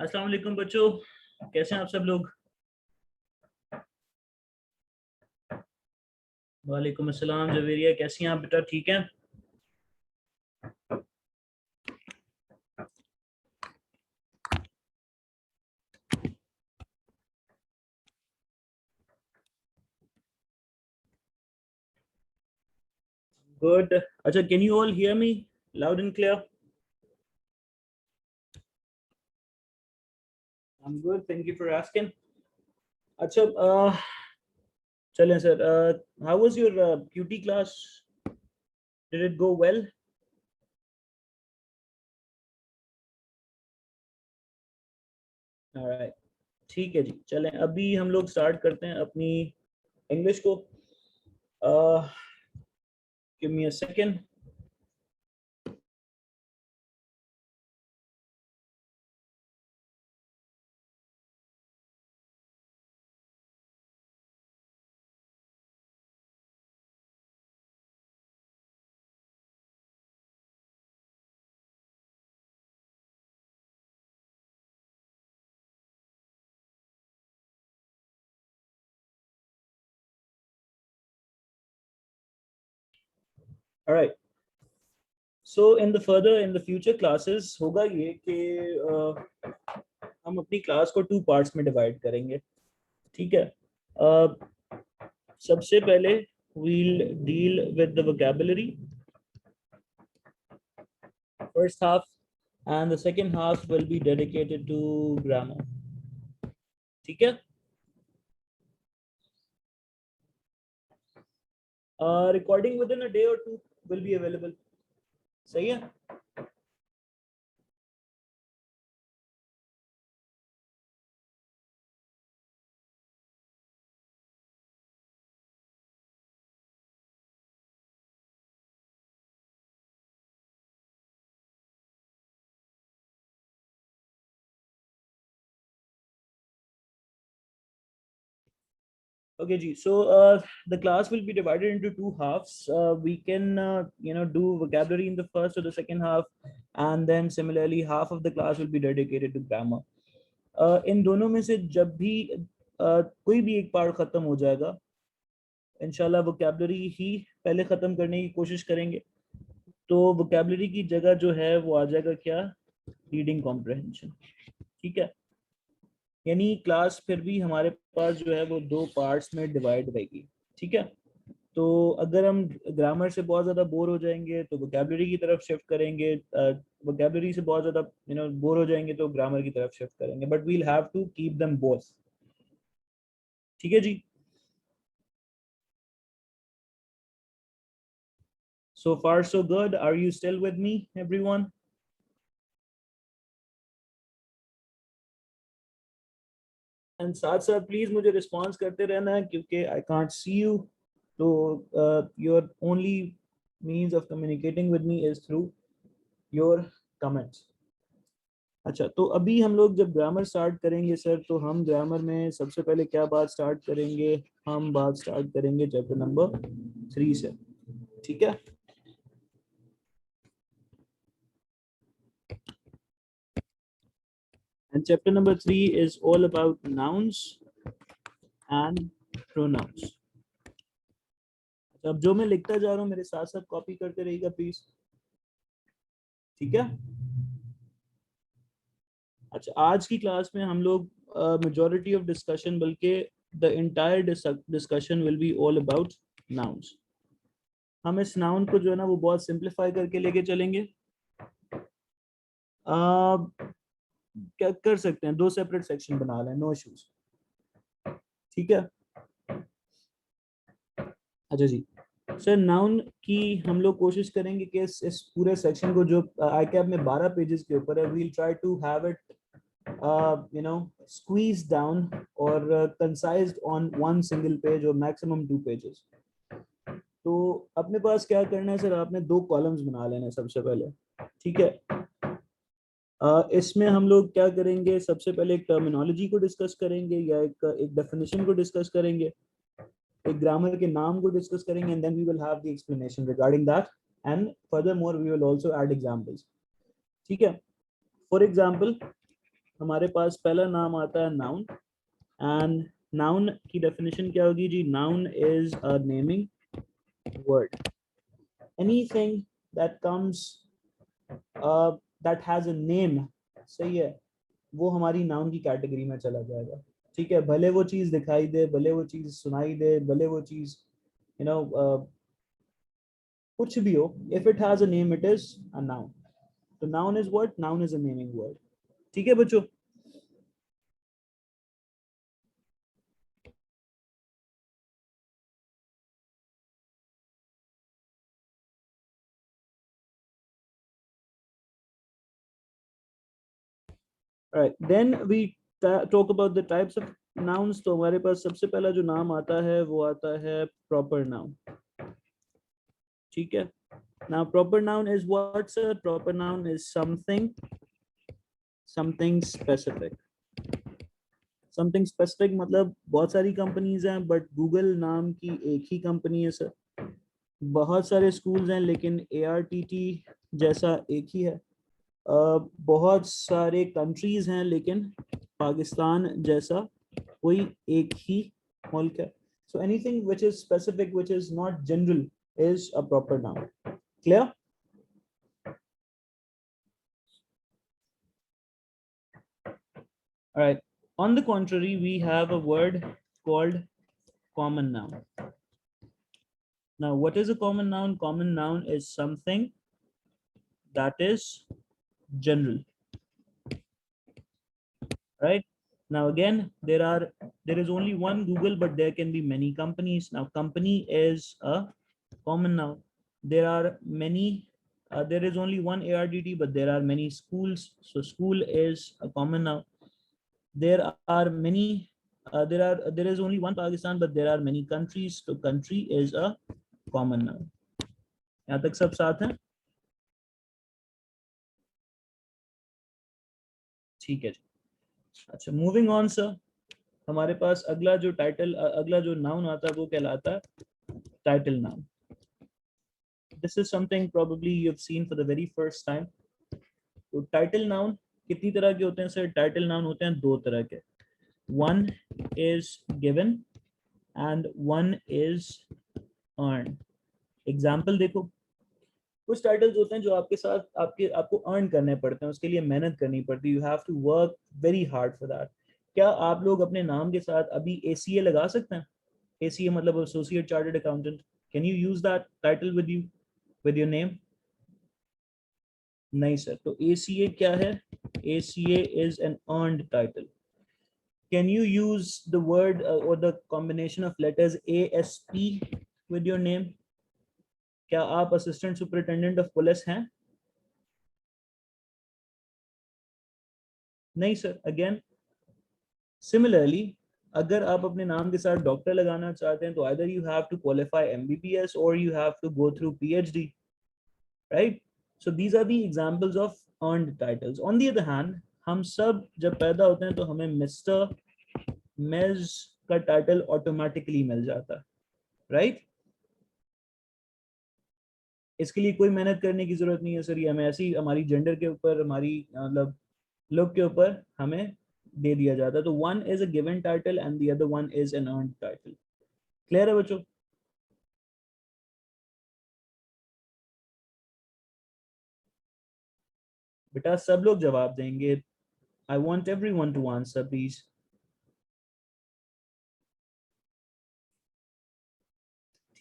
अस्सलाम वालेकुम बच्चों, कैसे हैं आप सब लोग। वालेकुम अस्सलाम जवेरिया, कैसी हैं आप बेटा, ठीक हैं। गुड। अच्छा, can you all hear me loud and clear. I am good, thank you for asking. अच्छा, चलें sir. How was your QT class, did it go well. Alright, ठीक है जी। चलें अभी हम लोग स्टार्ट करते हैं अपनी इंग्लिश को। Give me a second. Alright, so in the future classes होगा ये कि हम अपनी क्लास को टू पार्ट्स में डिवाइड करेंगे। ठीक है। सबसे पहले we'll deal with the vocabulary first half, and the second half will be dedicated to grammar. ठीक है। Recording within a day or two will be available. सही है। Okay ji, so the class will be divided into two halves. We can do vocabulary in the first or the second half, and then similarly half of the class will be dedicated to grammar. इन दोनों में से जब भी कोई भी एक part खत्म हो जाएगा, इंशाल्लाह वोकैबुलरी ही पहले ख़त्म करने की कोशिश करेंगे। तो वोकैबुलरी की जगह जो है वो आ जाएगा क्या, रीडिंग कॉम्प्रहेंशन। ठीक है। यानी क्लास फिर भी हमारे पास जो है वो दो पार्ट्स में डिवाइड रहेगी। ठीक है। तो अगर हम ग्रामर से बहुत ज़्यादा बोर हो जाएंगे तो वोकैबुलरी की तरफ शिफ्ट करेंगे, वोकैबुलरी से बहुत ज़्यादा बोर हो जाएंगे तो ग्रामर की तरफ शिफ्ट करेंगे, but we'll have to keep them both. ठीक है जी। So far so good. Are you still with me, everyone? And साथ साथ प्लीज मुझे रिस्पॉन्स करते रहना है क्योंकि आई कांट सी यू। तो your only means of communicating with me is through your comments. अच्छा, तो अभी हम लोग जब ग्रामर स्टार्ट करेंगे सर, तो हम ग्रामर में सबसे पहले क्या बात स्टार्ट करेंगे, हम बात स्टार्ट करेंगे चैप्टर नंबर 3 से। ठीक है। And chapter number 3 is all about nouns and pronouns. अब जो मैं लिखता जा रहा हूँ मेरे साथ साथ कॉपी करते रहिएगा प्लीज। ठीक है। अच्छा, आज की क्लास में हम लोग मेजॉरिटी ऑफ डिस्कशन, बल्कि the entire discussion will be all about nouns. हम इस नाउन को जो है ना वो बहुत सिंप्लीफाई करके लेके चलेंगे। क्या कर सकते हैं, दो सेपरेट सेक्शन बना लें, नो इश्यूज। ठीक है। अच्छा जी, सर नाउन की हम लोग कोशिश करेंगे कि इस पूरे सेक्शन को जो आई कैप में 12 पेजेस के ऊपर है, we'll try to have it squeezed down or concised on one single page or maximum 2 pages. तो अपने पास क्या करना है सर, आपने दो कॉलम्स बना लेना है सबसे पहले। ठीक है। इसमें हम लोग क्या करेंगे, सबसे पहले एक टर्मिनोलॉजी को डिस्कस करेंगे या एक डेफिनेशन को डिस्कस करेंगे, एक ग्रामर के नाम को डिस्कस करेंगे, and then we will have the explanation regarding that, and furthermore we will also add examples. ठीक है। फॉर एग्जांपल हमारे पास पहला नाम आता है नाउन, एंड नाउन की डेफिनेशन क्या होगी जी? Noun is a naming word, anything that comes that has a name, सही है, वो हमारी नाउन की कैटेगरी में चला जाएगा। ठीक है, भले वो चीज दिखाई दे, भले वो चीज सुनाई दे, भले वो चीज यू नो कुछ भी हो, if it has a name it is a noun. तो noun is what? Noun is a naming word. ठीक है बच्चों? Right, then we talk about the types of nouns. तो हमारे पास सबसे पहला जो नाम आता है वो आता है प्रॉपर नाउन। ठीक है, now proper noun is what sir? Proper noun is something specific. Something specific मतलब बहुत सारी कंपनीज हैं, बट गूगल नाम की एक ही कंपनी है सर। बहुत सारे स्कूल्स हैं, लेकिन ARTT जैसा एक ही है। बहुत सारे कंट्रीज हैं, लेकिन पाकिस्तान जैसा कोई एक ही मुल्क है। So anything which is specific, which is not general, is a proper noun. Clear? Alright. On the contrary, we have a word called common noun. Now, what is a common noun? Common noun is something that is general, right? Now, again, there is only one Google, but there can be many companies. Now, company is a common noun. There are many. There is only one ARDT, but there are many schools. So, school is a common noun. There are many. There is only one Pakistan, but there are many countries. So, country is a common noun. यहाँ तक सब साथ हैं? ठीक है जी। अच्छा, moving on sir, हमारे पास अगला जो नाउन आता है वो कहलाता है title noun. This is something probably you have seen for the very first time. तो टाइटल नाउन कितनी तरह के होते हैं सर? टाइटल नाउन होते हैं दो तरह के। One is given and one is earn. Example देखो, कुछ टाइटल्स होते हैं जो आपके साथ आपको अर्न करने पड़ते हैं, उसके लिए मेहनत करनी पड़ती है। You have to work very hard for that. क्या आप लोग अपने नाम के साथ अभी ACA लगा सकते हैं? ACA मतलब associate chartered accountant. Can you use that title with you, with your name? नहीं सर। तो ACA क्या है? ACA is an earned title. Can you use the word or the combination of letters ASP with your name? क्या आप assistant superintendent of police हैं? नहीं sir. Again similarly, अगर आप अपने नाम के साथ डॉक्टर लगाना चाहते हैं तो either you have to qualify MBBS और you have to go through PhD, right? So these are the examples of earned titles. On the other hand, हम सब जब पैदा होते हैं तो हमें मिस्टर मेज का टाइटल ऑटोमेटिकली मिल जाता है, राइट? इसके लिए कोई मेहनत करने की जरूरत नहीं है सर। ये हमें ऐसी हमारी जेंडर के ऊपर, हमारी मतलब लुक के ऊपर हमें दे दिया जाता है। तो one is a given title and the other one is an earned title. Clear है बच्चों? बेटा सब लोग जवाब देंगे। I want every one two answer please.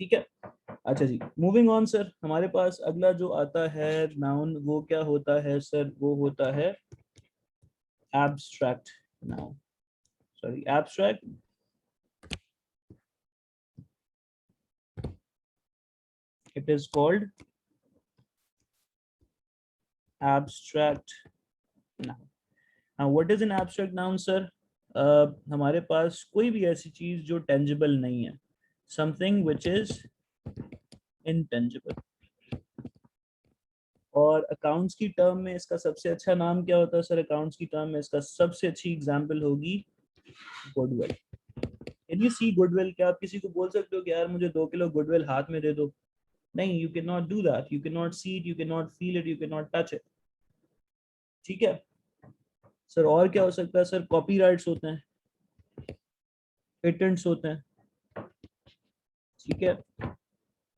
ठीक है, अच्छा जी, मूविंग ऑन सर, हमारे पास अगला जो आता है नाउन वो क्या होता है सर? वो होता है abstract noun. Sorry, abstract, it is called abstract noun. Now, what is an abstract noun, sir? हमारे पास कोई भी ऐसी चीज जो टेंजिबल नहीं है, समथिंग विच इज इनटेंजिबल। और अकाउंट्स की टर्म में इसका सबसे अच्छा नाम क्या होता है सर? अकाउंट्स की टर्म में इसका सबसे अच्छी एग्जांपल होगी goodwill. Can you see goodwill? क्या आप किसी को बोल सकते हो कि यार मुझे 2 किलो गुडविल हाथ में दे दो? नहीं, you can not do that. You can not see it, you can not feel it, you can not touch it. ठीक है, सर और क्या हो सकता है सर? कॉपीराइट्स होते हैं, पेटेंट्स होते हैं, ठीक है।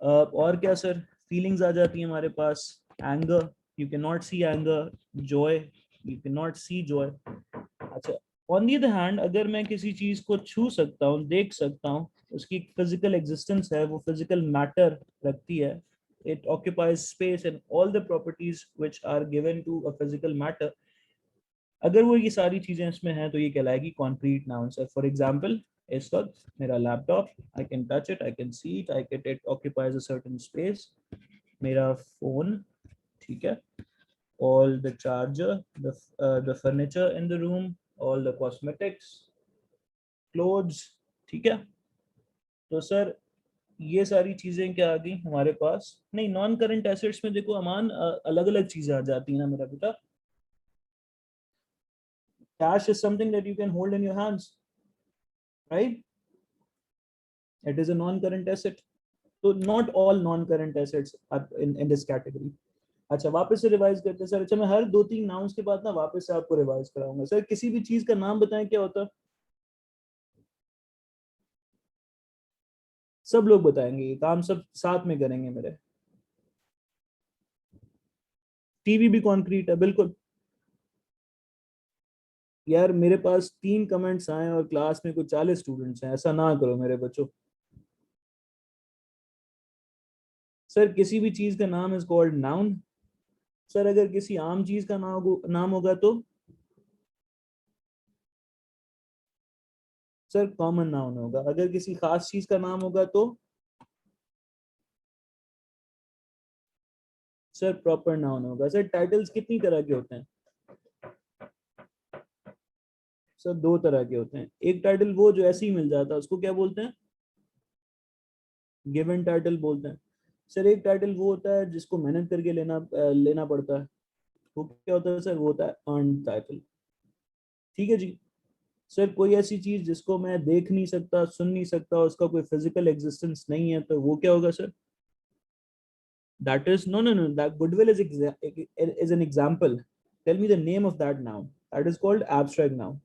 और क्या सर? फीलिंग्स आ जाती हैं हमारे पास। Anger, you can not see anger. Joy, you can not see joy. अच्छा, ऑन दी अदर हैंड अगर मैं किसी चीज को छू सकता हूँ, देख सकता हूँ, उसकी फिजिकल एग्जिस्टेंस है, वो फिजिकल मैटर रखती है, it occupies space and all the properties which are given to a physical matter, अगर वो ये सारी चीजें इसमें हैं तो ये कहलाएगी कॉन्क्रीट नाउन्स है। फॉर एग्जाम्पल, इस वक्त मेरा laptop, I can touch it, I can see it, I can, it occupies a certain space. मेरा फोन, ठीक है, all the charger, the furniture in the room, all the cosmetics, clothes, ठीक है। तो sir ये सारी चीजें क्या आ गई हमारे पास? नहीं, नॉन करंट एसेट्स में देखो अमान, अलग अलग चीजें आ जाती हैं ना मेरा बेटा। Cash is something that you can hold in your hands, right? It is a non current asset. तो not all non current assets are in this category. अच्छा, वापस से रिवाइज करते हैं सर। अच्छा, मैं हर 2-3 नाउन्स के बाद ना वापस से आपको रिवाइज कराऊंगा सर। किसी भी चीज का नाम बताएं, क्या होता है? सब लोग बताएंगे, ये काम सब साथ में करेंगे मेरे। टीवी भी कॉन्क्रीट है, बिल्कुल। यार मेरे पास 3 कमेंट्स आए और क्लास में कुछ 40 स्टूडेंट्स हैं, ऐसा ना करो मेरे बच्चों। सर किसी भी चीज का नाम इज कॉल्ड नाउन। सर अगर किसी आम चीज का नाम होगा तो? सर कॉमन नाउन होगा। अगर किसी खास चीज का नाम होगा तो? सर प्रॉपर नाउन होगा। सर टाइटल्स कितनी तरह के होते हैं? सर 2 तरह के होते हैं। एक टाइटल वो जो ऐसे ही मिल जाता है, उसको क्या बोलते हैं? गिवन टाइटल बोलते हैं। सर एक टाइटल वो होता है जिसको मेहनत करके लेना पड़ता है, वो क्या होता है सर? वो होता है अर्न टाइटल। ठीक है जी। सर कोई ऐसी चीज जिसको मैं देख नहीं सकता, सुन नहीं सकता, उसका कोई फिजिकल एग्जिस्टेंस नहीं है, तो वो क्या होगा sir? That is, no no no, that goodwill is an example. Tell me the name of that noun. That is called abstract noun.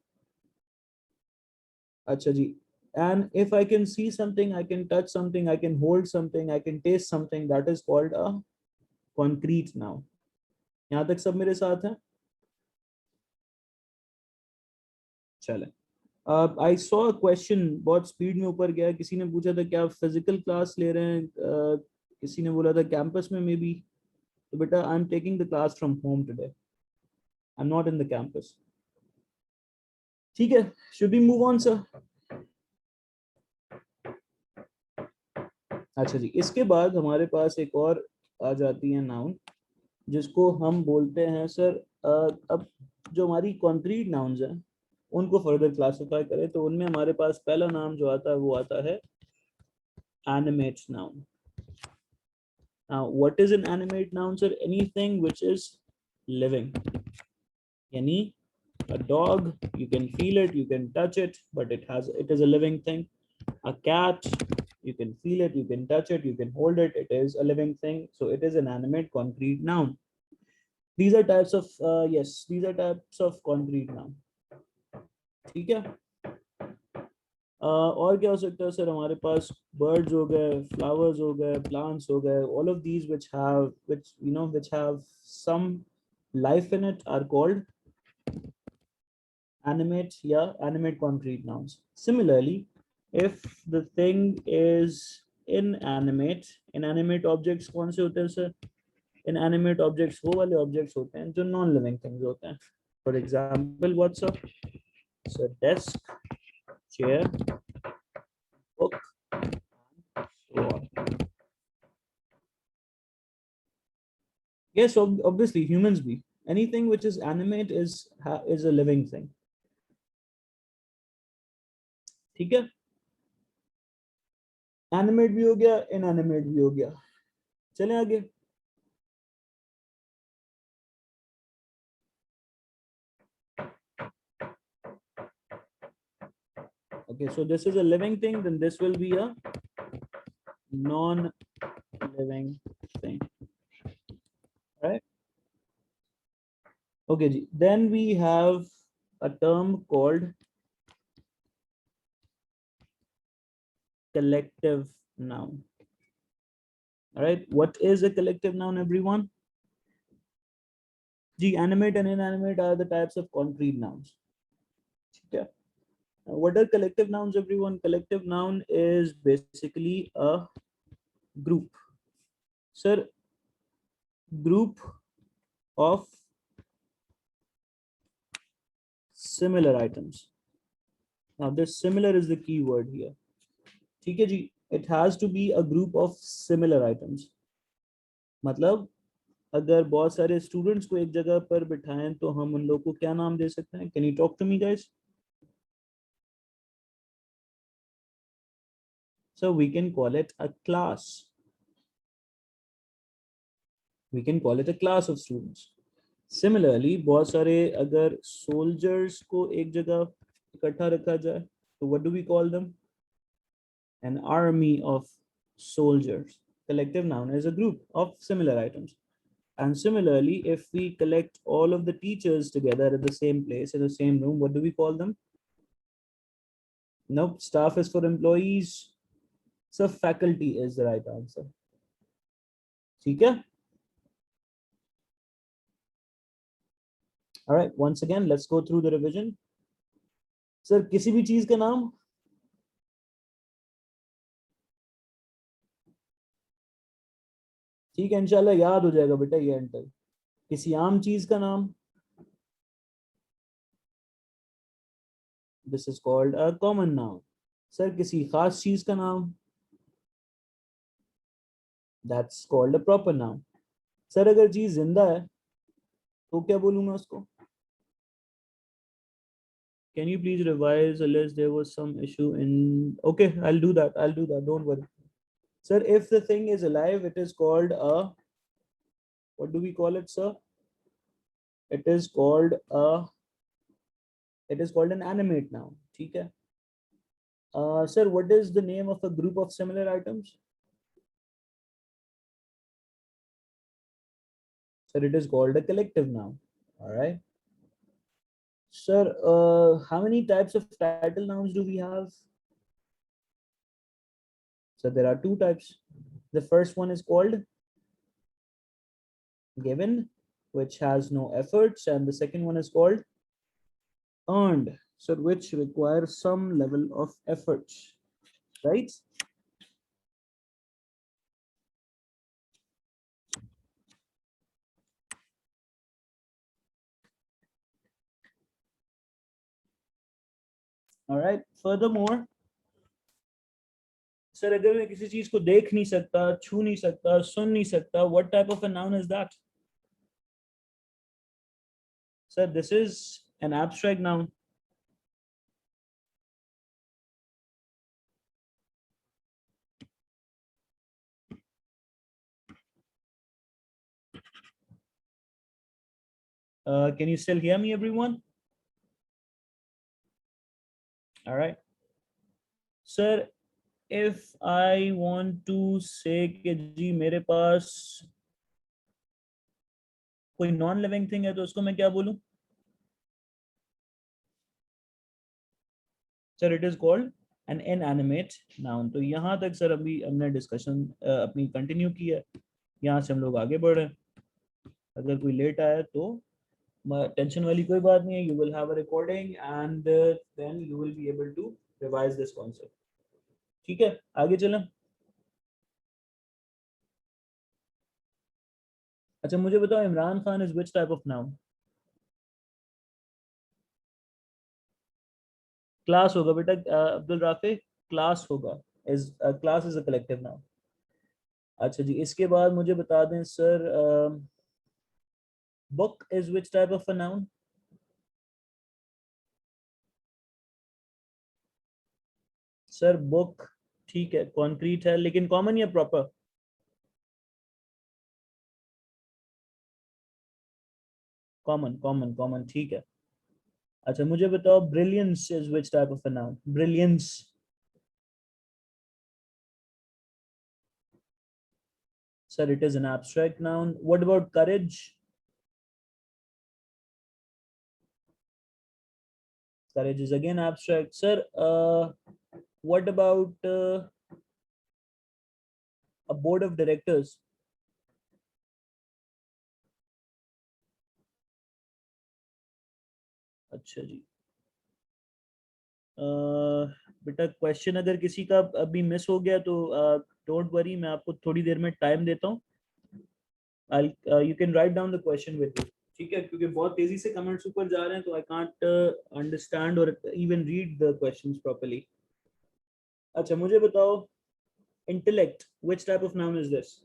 अच्छा जी। And if I can see something, I can touch something, I can hold something, I can taste something, that is called a concrete noun. यहाँ तक सब मेरे साथ हैं? चले। I saw a question, बहुत स्पीड में ऊपर गया। किसी ने पूछा था क्या आप फिजिकल क्लास ले रहे हैं? किसी ने बोला था कैंपस में मे बी। तो बेटा, I am taking the class from home today, I am not in the campus. ठीक है, should be move on sir? अच्छा जी, इसके बाद हमारे पास एक और आ जाती है नाउन, जिसको हम बोलते हैं सर, अब जो हमारी कॉन्क्रीट नाउन्स हैं उनको फर्दर क्लासिफाई करें तो उनमें हमारे पास पहला नाम जो आता है वो आता है animate noun. Now, what is an animate noun, sir? Anything which is living. Yani, a dog, you can feel it, you can touch it, but it is a living thing. A cat, you can feel it, you can touch it, you can hold it, it is a living thing. So it is an animate concrete noun. These are types of, yes, these are types of concrete noun. ठीक है। और क्या हो सकता है sir हमारे पास? Birds हो गए, फ्लावर्स हो गए, प्लांट्स हो गए, all of these which have some life in it are called animate, yeah, animate concrete nouns. Similarly, if the thing is inanimate, inanimate objects कौन से होते हैं सर? Inanimate objects वो वाले objects होते हैं जो non living things होते हैं. For example, what's up? So desk, chair, book, so on. Yes, obviously humans be. Anything which is animate is a living thing. ठीक है? एनिमेट भी हो गया, इनएनिमेट भी हो गया। चलें आगे। Okay, so this is a living thing, then this will be a non-living thing, right? Okay, ji. Then we have a term called collective noun. All right, what is a collective noun, everyone? The animate and inanimate are the types of concrete nouns. Okay. What are collective nouns, everyone? Collective noun is basically a group. Sir, group of similar items. Now, this similar is the key word here. ठीक है जी, it has to be a group of similar items. मतलब अगर बहुत सारे students को एक जगह पर बिठाएं तो हम उन लोगों को क्या नाम दे सकते हैं? Can you talk to me guys? So we can call it a class. We can call it a class of students. Similarly, बहुत सारे अगर soldiers को एक जगह इकट्ठा रखा जाए तो what do we call them? An army of soldiers. Collective noun is a group of similar items. And similarly, if we collect all of the teachers together at the same place, in the same room, what do we call them? Nope, staff is for employees. So faculty is the right answer. ठीक है? All right, once again, let's go through the revision. Sir, किसी भी चीज का नाम? ठीक है, इंशाल्लाह याद हो जाएगा बेटा ये एंड तक. किसी आम चीज का नाम? This is called a common noun. Sir, किसी खास चीज का नाम? That's called a proper noun. Sir, अगर चीज जिंदा है तो क्या बोलूंगा उसको? Can you please revise unless there was some issue in... Okay, I'll do that. I'll do that. Don't worry. Sir, if the thing is alive, it is called a... What do we call it, sir? It is called a... It is called an animate noun. Okay. Sir, what is the name of a group of similar items? Sir, it is called a collective noun. All right. Sir, how many types of title nouns do we have? So there are two types. The first one is called given, which has no efforts, and the second one is called earned, so which requires some level of effort, right? All right. Furthermore, sir अगर मैं किसी चीज को देख नहीं सकता, छू नहीं सकता, सुन नहीं सकता, what type of a noun is that? Sir, this is an abstract noun. Can you still hear me, everyone? All right. Sir, if I want to say कि जी मेरे पास कोई नॉन लिविंग थिंग है तो उसको मैं क्या बोलूं? Sir, it is called an inanimate noun. तो यहाँ तक सर अभी हमने डिस्कशन अपनी कंटिन्यू की है. यहाँ से हम लोग आगे बढ़ रहे हैं. अगर कोई लेट आया तो टेंशन वाली कोई बात नहीं है. You will have a recording and then you will be able to revise this concept. ठीक है, आगे चलें. अच्छा, मुझे बताओ, Imran Khan is which type of noun? Class होगा बेटा. अब्दुल राफे, क्लास होगा. Is class is a collective noun. अच्छा जी, इसके बाद मुझे बता दें sir, book is which type of a noun? Sir, book ठीक है, कॉन्क्रीट है, लेकिन कॉमन या प्रॉपर? कॉमन कॉमन कॉमन, ठीक है. अच्छा, मुझे बताओ, brilliance is which type of a noun? Brilliance. Sir, it is an abstract noun. What about courage? courage is again abstract. Sir, what about a board of directors? अच्छा जी। बेटा question अगर किसी का अभी मिस हो गया तो डोंट वरी, मैं आपको थोड़ी देर में टाइम देता हूँ। You can write down the question with me, ठीक है, क्योंकि बहुत तेजी से कमेंट्स ऊपर जा रहे हैं तो आई कांट अंडरस्टैंड और even read the questions properly. अच्छा मुझे बताओ, intellect, which type of noun is this?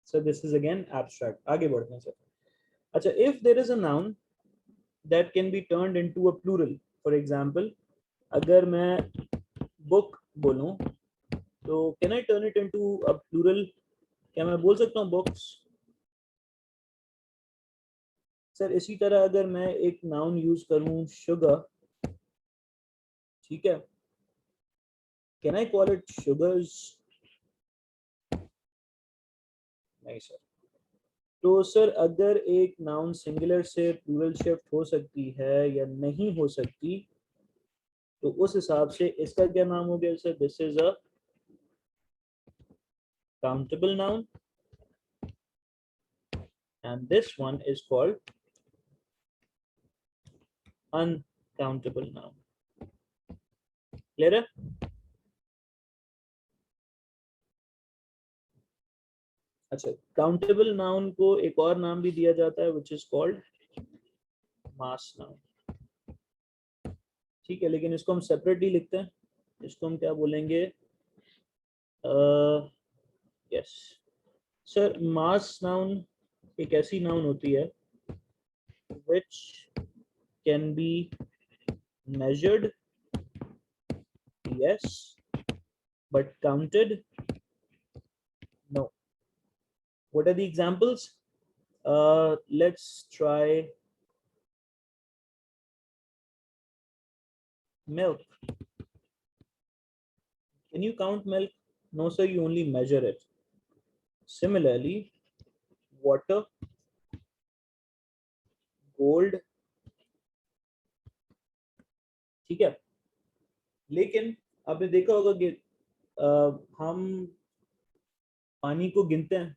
So this is again abstract. आगे बढ़ते हैं सर। अच्छा, if there is a noun that can be turned into a plural, for example अगर मैं book बोलूं तो can I turn it into a plural? क्या मैं बोल सकता हूँ बुक्स? सर इसी तरह अगर मैं एक नाउन यूज करूं शुगर, ठीक है, can I call it sugars? नहीं सर। तो सर अगर एक नाउन सिंगुलर से प्लूरल शिफ्ट हो सकती है या नहीं हो सकती, तो उस हिसाब से इसका क्या नाम हो गया sir? This is a countable noun and this one is called uncountable noun. Clear है? अच्छा, काउंटेबल नाउन को एक और नाम भी दिया जाता है which is called mass noun, ठीक है, लेकिन इसको हम सेपरेटली लिखते हैं। इसको हम क्या बोलेंगे? यस सर, मास नाउन एक ऐसी नाउन होती है which can be measured, yes, but counted, no. What are the examples? Let's try milk. Can you count milk? No sir, you only measure it. Similarly, water, gold, ठीक है, लेकिन आपने देखा होगा कि हम पानी को गिनते हैं,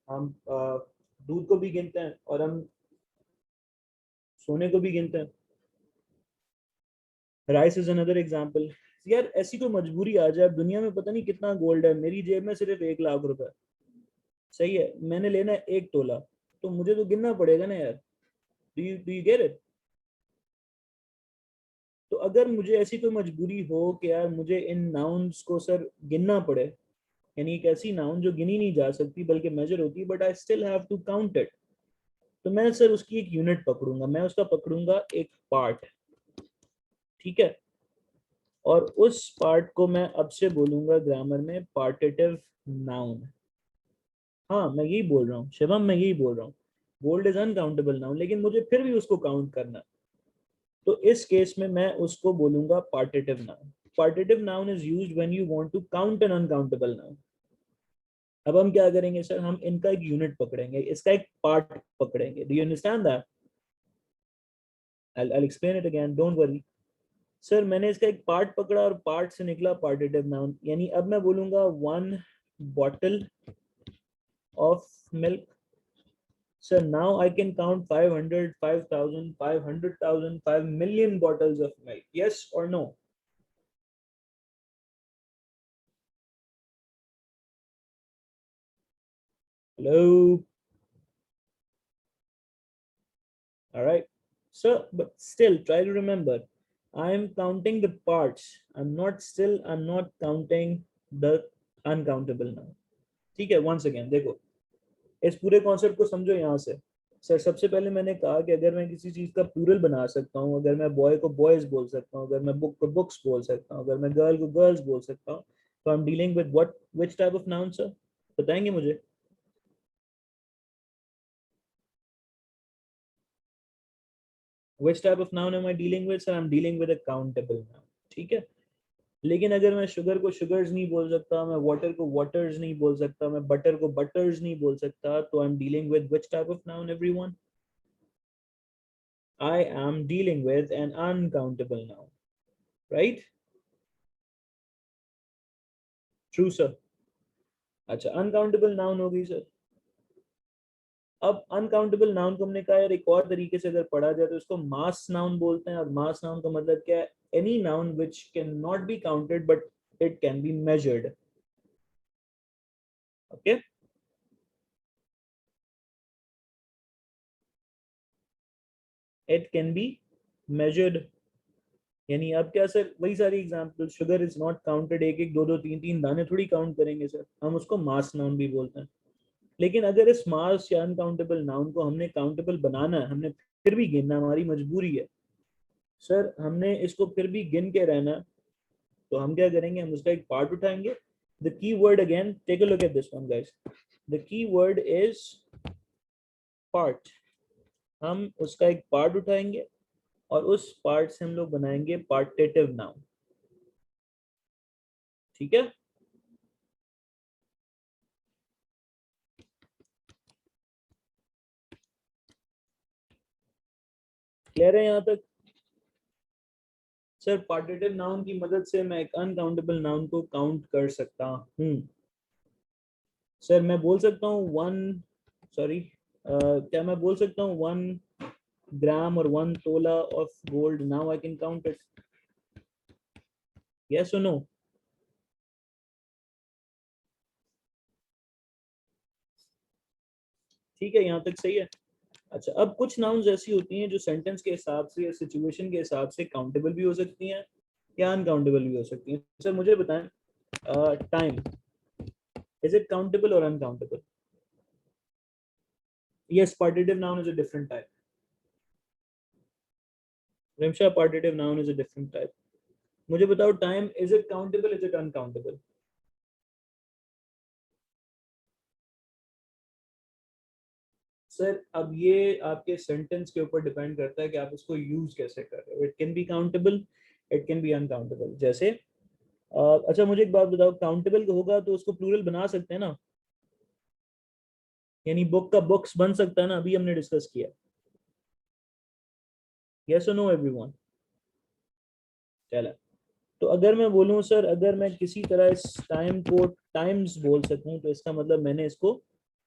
हम दूध को भी गिनते हैं और हम सोने को भी गिनते हैं। Rice is another example. यार ऐसी कोई मजबूरी आ जाए, दुनिया में पता नहीं कितना गोल्ड है, मेरी जेब में सिर्फ 1 लाख रुपए, सही है, मैंने लेना है 1 तोला, तो मुझे तो गिनना पड़ेगा ना यार। Do you get it? तो अगर मुझे ऐसी कोई मजबूरी हो कि यार मुझे इन नाउन्स को सर गिनना पड़े, यानी एक ऐसी नाउन जो गिनी नहीं जा सकती बल्कि मेजर होती है, but I still have to count it, तो मैं सर उसकी एक यूनिट पकड़ूंगा, मैं उसका पकड़ूंगा एक पार्ट, ठीक है, और उस पार्ट को मैं अब से बोलूंगा ग्रामर में पार्टेटिव नाउन। हाँ मैं यही बोल रहा हूँ शिवम, मैं यही बोल रहा हूँ, गोल्ड इज अनकाउंटेबल नाउन, लेकिन मुझे फिर भी उसको काउंट करना, तो इस केस में मैं उसको बोलूंगा partitive noun. Partitive noun is used when you want to count an uncountable noun. अब हम क्या करेंगे सर, हम इनका एक यूनिट पकड़ेंगे, इसका एक पार्ट पकड़ेंगे। Do you understand that? I'll explain it again, don't worry. Sir मैंने इसका एक पार्ट पकड़ा और पार्ट से निकला पार्टेटिव नाउन, यानी अब मैं बोलूंगा 1 bottle of milk. So now I can count 500, 5,000, 500,000, 5 million bottles of milk. Yes or no? Hello? All right. So, but still try to remember, I'm counting the parts. I'm not counting the uncountable now. ठीक है, once again देखो, इस पूरे concept को समझो यहाँ से। Sir सबसे पहले मैंने कहा कि अगर मैं किसी चीज का प्लूरल बना सकता हूँ, अगर मैं बॉय को बॉयज बोल सकता हूँ, अगर मैं बुक को बुक्स बोल सकता हूँ, अगर मैं गर्ल को गर्ल्स बोल सकता हूँ, तो I am dealing with what, which type of noun sir? बताएंगे मुझे? Which type of noun am I dealing with? Sir I am dealing with a countable noun, ठीक है, लेकिन अगर मैं शुगर को शुगर्स नहीं बोल सकता, मैं वाटर को वाटर्स नहीं बोल सकता, मैं बटर को बटर्स नहीं बोल सकता, तो I am dealing with which type of noun everyone? I am dealing with an uncountable noun, right? True, sir. अच्छा, अनकाउंटेबल नाउन हो गई सर। अब अनकाउंटेबल नाउन को हमने कहा यार एक और तरीके से अगर पढ़ा जाए तो इसको मास नाउन बोलते हैं। और मास नाउन का मतलब क्या है? Any noun which can not be counted but it can be measured. Okay, it can be measured. यानी अब क्या सर, वही सारी example, sugar is not counted, एक एक दो दो तीन तीन दाने थोड़ी काउंट करेंगे सर, हम उसको मास नाउन भी बोलते हैं। लेकिन अगर इस मास या अनकाउंटेबल नाउन को हमने काउंटेबल बनाना है, हमने फिर भी गिनना, हमारी मजबूरी है सर, हमने इसको फिर भी गिन के रहना, तो हम क्या करेंगे, हम उसका एक पार्ट उठाएंगे। The key word again, take a look at this one guys, the key word is part. हम उसका एक पार्ट उठाएंगे और उस पार्ट से हम लोग बनाएंगे पार्टेटिव नाउन। ठीक है, क्लियर है यहाँ तक? सर पार्टेटिव नाउन की मदद से मैं एक अनकाउंटेबल नाउन को काउंट कर सकता हूँ। सर मैं बोल सकता हूँ वन, सॉरी, क्या मैं बोल सकता हूँ 1 ग्राम और 1 तोला of gold, now I can count it? Yes और नो? ठीक है, यहाँ तक सही है। अच्छा, अब कुछ नाउन्स ऐसी होती हैं जो सेंटेंस के हिसाब से या सिचुएशन के हिसाब से काउंटेबल भी हो सकती हैं या अनकाउंटेबल भी हो सकती हैं। सर मुझे बताएं, time, is it countable or uncountable? Yes, partitive noun is a different type. Rimsha, partitive noun is a different type. मुझे बताओ, time, is it countable, is it uncountable? Sir अब ये आपके सेंटेंस के ऊपर डिपेंड करता है कि आप उसको यूज कैसे कर रहे हो। It can be countable, it can be uncountable. जैसे अच्छा मुझे एक बात बताओ, काउंटेबल होगा तो उसको प्लूरल बना सकते हैं ना? यानी बुक का बुक्स बन सकता है ना, अभी हमने डिस्कस किया। यस और नो एवरीवन? चला, तो अगर मैं बोलूं सर, अगर मैं किसी तरह इस टाइम को टाइम्स बोल सकूं तो इसका मतलब मैंने इसको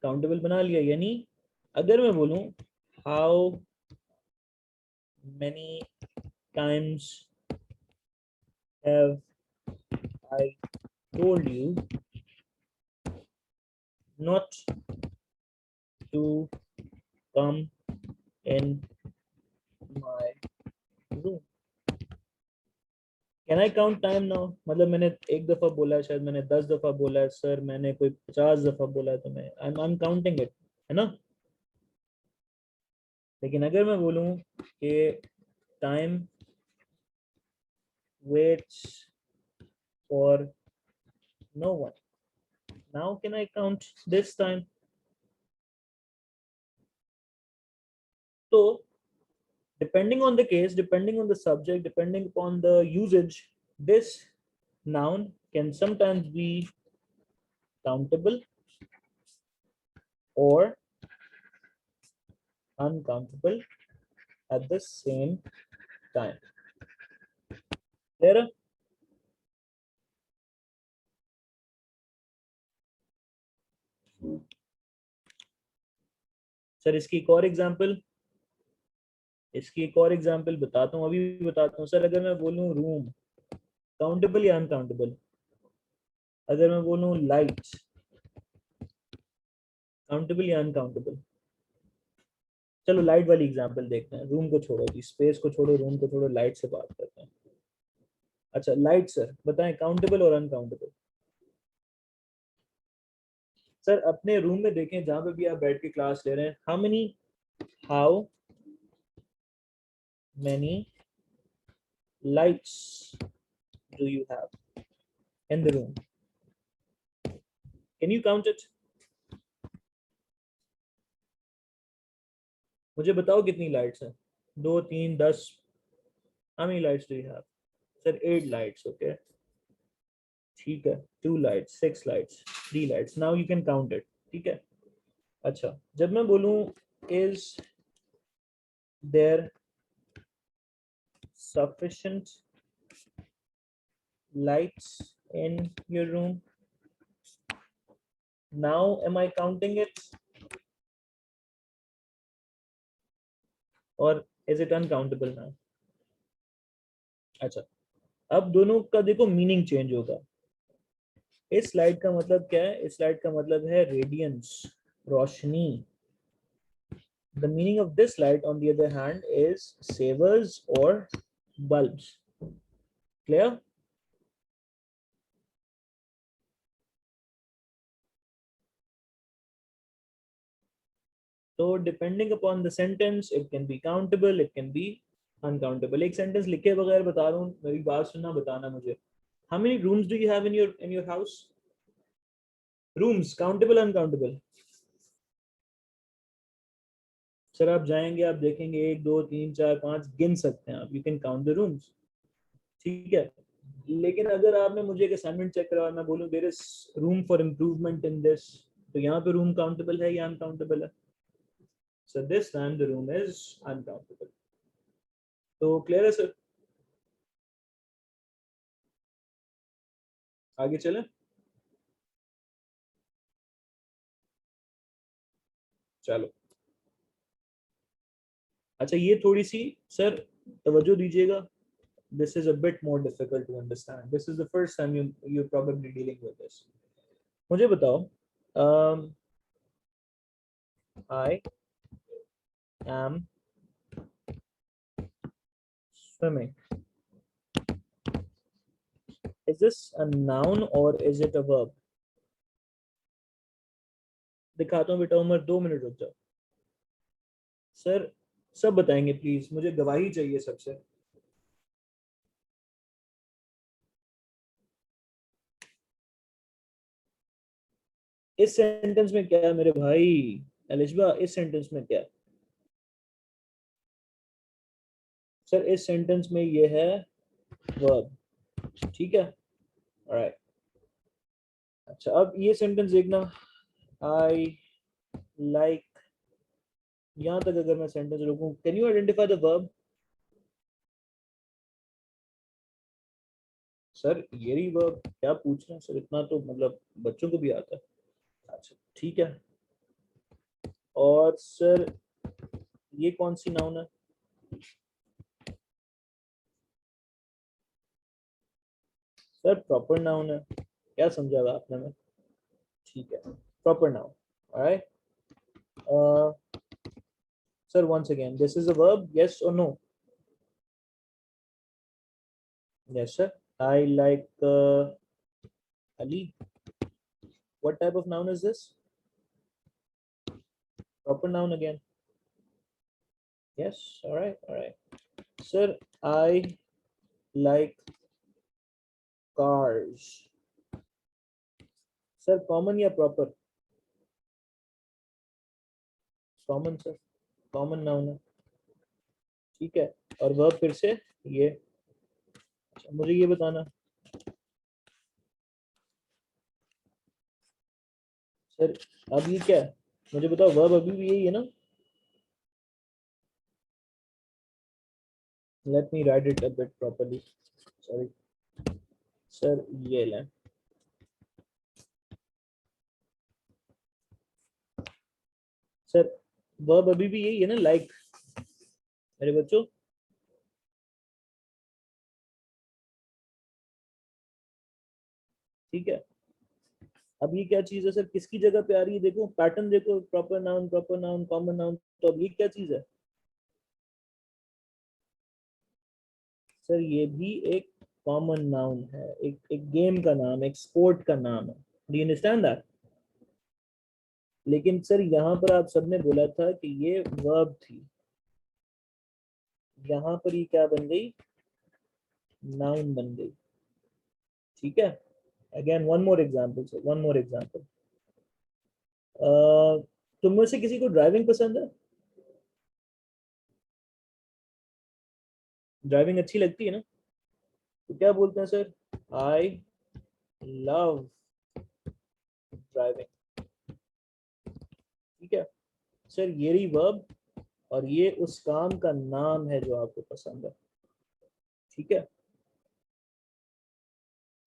काउंटेबल बना लिया। यानी अगर मैं बोलूं how many times have I told you not to come in my room? Can I count time now? मतलब मैंने एक दफा बोला है, शायद मैंने 10 दफा बोला है सर, मैंने कोई 50 दफा बोला है, तो मैं आई एम काउंटिंग इट, है ना? लेकिन अगर मैं बोलूं कि time waits for no one, now can I count this time? So depending on the case, depending on the subject, depending upon the usage, this noun can sometimes be countable or uncountable at the same time. Clear? Sir इसकी एक और example, इसकी एक और example बताता हूँ, अभी भी बताता हूँ सर। अगर मैं बोलूँ रूम, काउंटेबल या अनकाउंटेबल? अगर मैं बोलूँ लाइट्स, काउंटेबल या अनकाउंटेबल? चलो लाइट वाली एग्जांपल देखते हैं, रूम को छोड़ो जी, स्पेस को छोड़ो, रूम को छोड़ो, लाइट से बात करते हैं। अच्छा लाइट सर, बताएं काउंटेबल और अनकाउंटेबल? सर अपने रूम में देखें, जहां पे भी आप बैठ के क्लास ले रहे हैं, how many lights do you have in the room? Can you count it? मुझे बताओ कितनी लाइट्स हैं? 2 3 10? How many lights do you have? Sir 8 lights, okay. ठीक है, 2 lights, 6 lights, 3 lights. Now you can count it. ठीक है. अच्छा, जब मैं बोलूं is there sufficient lights in your room? Now am I counting it or is it uncountable now? अच्छा, अब दोनों का देखो मीनिंग चेंज होगा. इस स्लाइड का मतलब क्या है? इस स्लाइड का मतलब है रेडियंस, रोशनी. The meaning of this light, on the other hand, is savers or bulbs. Clear? So depending upon the sentence, it can be countable, it can be uncountable. एक sentence लिखे बगैर बता रहा हूँ, मेरी बात सुनना, बताना मुझे. How many rooms do you have in your house? Rooms, countable, uncountable? Sir आप जाएंगे, आप देखेंगे 1 2 3 4 5 गिन सकते हैं आप. You can count the rooms. ठीक है. लेकिन अगर आपने मुझे एक असाइनमेंट चेक करवाया, मैं बोलूं there is room for improvement in this, तो यहाँ पे रूम काउंटेबल है या अनकाउंटेबल है? So this time the room is uncountable. तो क्लियर है सर? आगे चलें. चलो. अच्छा, ये थोड़ी सी सर तवज्जो दीजिएगा. This is a bit more difficult to understand. This is the first time you're probably dealing with this. मुझे बताओ, I am swimming. Is this a noun or is it a verb? दिखाता हूँ बेटा Umar, 2 minute रुक जाओ. Sir सब बताएंगे please, मुझे गवाही चाहिए सबसे. इस सेंटेंस में क्या है मेरे भाई? एलिशबा, इस सेंटेंस में क्या है? सर इस सेंटेंस में ये है वर्ब. ठीक है. ऑलराइट. अच्छा, अब ये सेंटेंस देखना. आई लाइक, यहां तक अगर मैं सेंटेंस रोकूं, can you identify the verb? Sir ये रही वर्ब. क्या पूछ रहे हैं सर? इतना तो मतलब बच्चों को भी आता है. अच्छा ठीक है. और सर ये कौन सी नाउन है? सर प्रॉपर नाउन है. क्या समझा हुआ आपने में? ठीक है, proper noun. Alright. Sir, once again, this is a verb, yes or no? Yes, sir. I like Ali. What type of noun is this? Proper noun again. Yes, all right, all right. Sir, I like cars. Sir, common या proper? Common, sir. Common noun है. ठीक है. और verb फिर से ये. अच्छा, मुझे ये बताना सर, अब ये क्या है? मुझे बताओ, verb अभी भी यही है ना? Let me write it a bit properly. Sorry. Sir ये लें. सर वर्ब अभी भी यही है ना, लाइक मेरे बच्चों? ठीक है. अब ये क्या चीज है सर? किसकी जगह पे आ रही है? देखो पैटर्न देखो, प्रॉपर नाउन, कॉमन नाउन. तो अब ये क्या चीज है? सर ये भी एक कॉमन नाउन है, एक गेम का नाम, एक स्पोर्ट का नाम है. Do you understand that? लेकिन सर यहाँ पर आप सबने बोला था कि ये वर्ब थी. यहाँ पर ये क्या बन गई? नाउन बन गई. ठीक है. Again one more example sir, one more example. तुम में से किसी को ड्राइविंग पसंद है? ड्राइविंग अच्छी लगती है ना? तो क्या बोलते हैं सर? I love driving. ठीक है सर, ये रही वर्ब और ये उस काम का नाम है जो आपको पसंद है। ठीक है,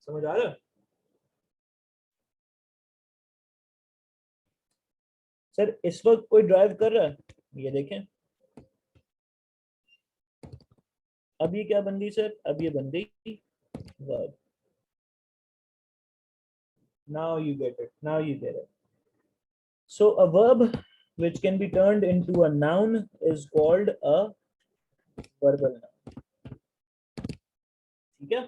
समझ आ रहा है? सर इस वक्त कोई ड्राइव कर रहा है, ये देखें। अब ये क्या बन गई सर, अब ये बन गई verb. Now you get it. Now you get it. So a verb which can be turned into a noun is called a verbal noun. ठीक है,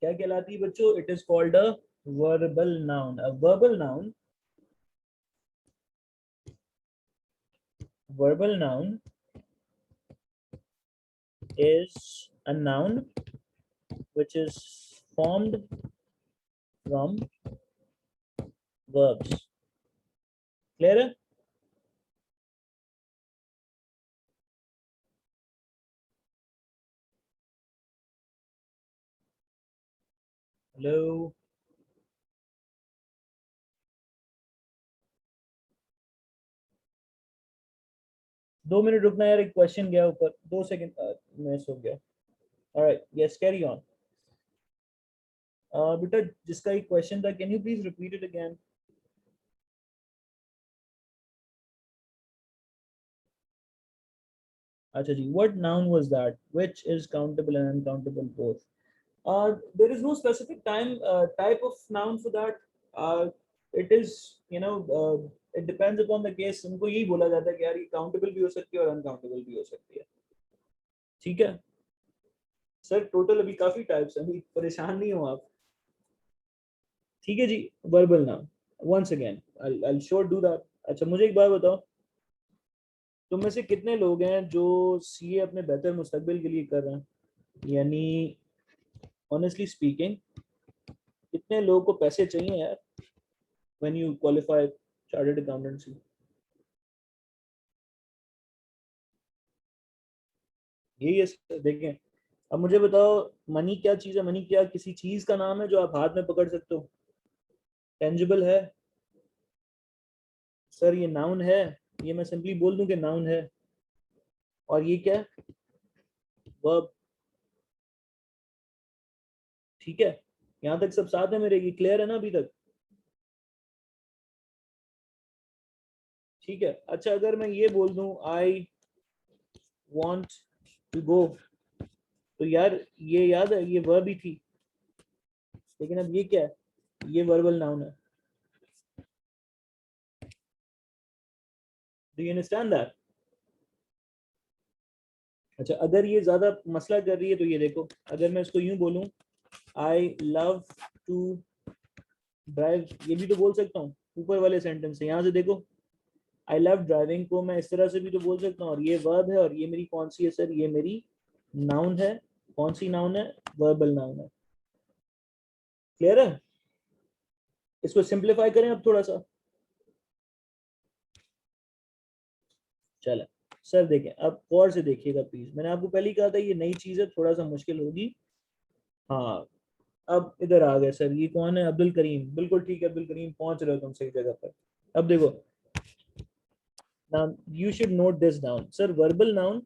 क्या कहलाती है बच्चों? It is called a verbal noun. A verbal noun is a noun which is formed from verbs. Clear है? Hello. 2 minute रुकना यार, एक क्वेश्चन गया ऊपर, 2 सेकंड मिस हो गया। Alright, yes carry on. बेटा जिसका एक क्वेश्चन था, can you please repeat it again? अच्छा जी, what noun was that which is countable and uncountable both? There is no specific type of noun for that. It is, you know, it depends upon the case. इनको यही बोला जाता है कि यार ये countable भी हो सकती है और uncountable भी हो सकती है। ठीक है सर, टोटल अभी काफी टाइप्स हैं, अभी परेशान नहीं हो आप। ठीक है जी, verbal noun once again I'll sure do that। अच्छा मुझे एक बात बताओ, तुम में से कितने लोग हैं जो सीए अपने बेहतर मुस्तकबिल के लिए कर रहे हैं? यानी ऑनेस्टली स्पीकिंग, कितने लोगों को पैसे चाहिए यार when you qualify chartered accountancy? यही है sir, देखें। अब मुझे बताओ, मनी क्या चीज़ है? मनी क्या किसी चीज़ का नाम है जो आप हाथ में पकड़ सकते हो? टेंजिबल है सर, ये नाउन है। ये मैं सिंपली बोल दूं कि नाउन है। और ये क्या है? वर्ब। ठीक है, यहाँ तक सब साथ है मेरे, ये क्लियर है ना अभी तक? ठीक है, अच्छा अगर मैं ये बोल दूं आई वॉन्ट टू गो, तो यार ये याद है ये वर्ब ही थी, लेकिन अब ये क्या है? ये वर्बल नाउन है। Do you understand that? अच्छा अगर ये ज्यादा मसला कर रही है तो ये देखो, अगर मैं इसको यूं बोलूं आई लव टू ड्राइव, ये भी तो बोल सकता हूँ ऊपर वाले सेंटेंस से। यहाँ से देखो, आई लव ड्राइविंग को मैं इस तरह से भी तो बोल सकता हूँ, और ये वर्ब है और ये मेरी कौन सी है सर? ये मेरी नाउन है। कौन सी नाउन है? वर्बल नाउन है। क्लियर है? इसको सिंप्लीफाई करें अब थोड़ा सा। चलो सर देखें, अब और से देखिएगा प्लीज, मैंने आपको पहले ही कहा था ये नई चीज है, थोड़ा सा मुश्किल होगी। हाँ, अब इधर आ गए सर। ये कौन है? अब्दुल करीम, बिल्कुल ठीक है अब्दुल करीम, पहुंच रहे हो तुम सही जगह पर। अब देखो, now you should note this down sir, verbal noun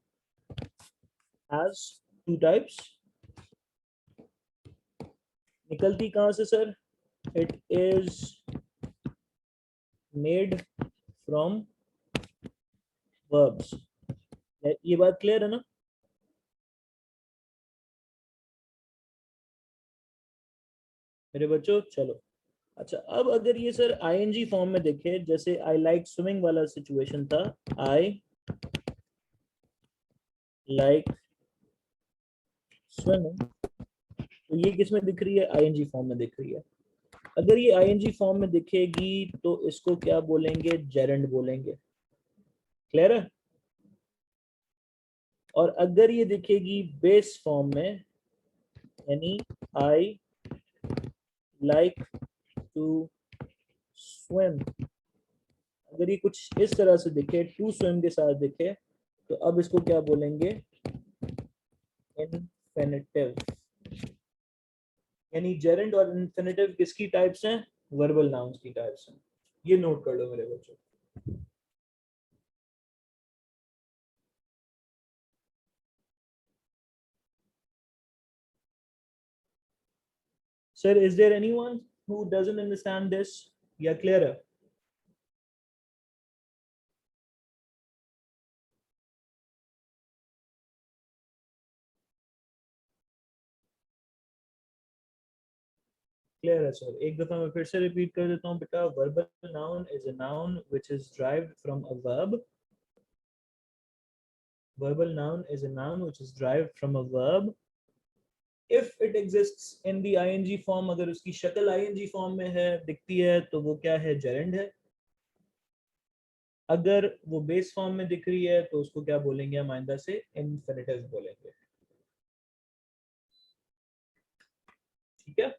has two types। निकलती कहाँ से sir? It is made from verbs। ये बात क्लियर है ना? मेरे बच्चों चलो, अच्छा अब अगर ये सर आईएनजी फॉर्म में देखे, जैसे आई लाइक स्विमिंग वाला सिचुएशन था, आई लाइक स्विमिंग, तो ये किस में दिख रही है? आईएनजी फॉर्म में दिख रही है। अगर ये आईएनजी फॉर्म में दिखेगी तो इसको क्या बोलेंगे? जेरेंड बोलेंगे। क्लियर है? और अगर ये दिखेगी बेस फॉर्म में, यानी आई लाइक टू स्विम, अगर ये कुछ इस तरह से दिखे, टू स्विम के साथ दिखे, तो अब इसको क्या बोलेंगे? infinitive. यानी gerund और infinitive किसकी टाइप्स हैं? वर्बल नाउन्स की टाइप्स हैं. ये नोट कर लो मेरे बच्चों. Sir, is there anyone who doesn't understand this? या clear है? क्लियर है सर. एक दफा मैं फिर से रिपीट कर देता हूँ बेटा. Verbal noun is a noun which is derived from a verb. Verbal noun is a noun which is derived from a verb if it exists in the ing form. अगर उसकी शक्ल ing form में है, दिखती है, तो वो क्या है? gerund है. अगर वो बेस फॉर्म में दिख रही है तो उसको क्या बोलेंगे हम आइंदा से? infinitive बोलेंगे. ठीक है.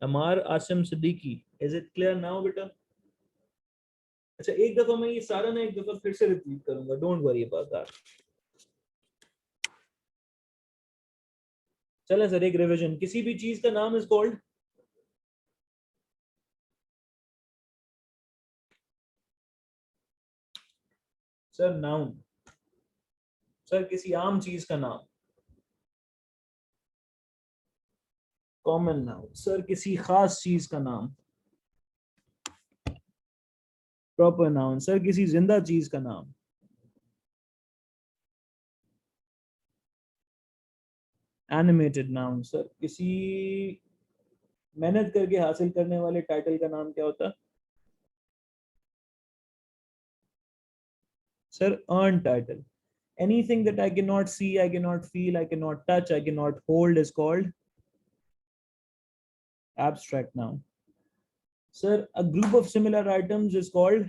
Ammar Asim Siddiqui, is it clear now बेटा? अच्छा, एक दफा मैं ये सारा ना एक दफा फिर से रिपीट करूंगा. Don't worry about that. चले सर, एक रिवीजन. किसी भी चीज का नाम is called sir noun. Sir किसी आम चीज का नाम कॉमन नाउन. सर किसी खास चीज का नाम प्रॉपर नाउन. सर किसी जिंदा चीज का नाम एनिमेटेड नाउन. सर किसी मेहनत करके हासिल करने वाले टाइटल का नाम क्या होता है? Sir earn title. Anything that I cannot see, I cannot feel, I cannot touch, I cannot hold is called abstract noun. Sir, a group of similar items is called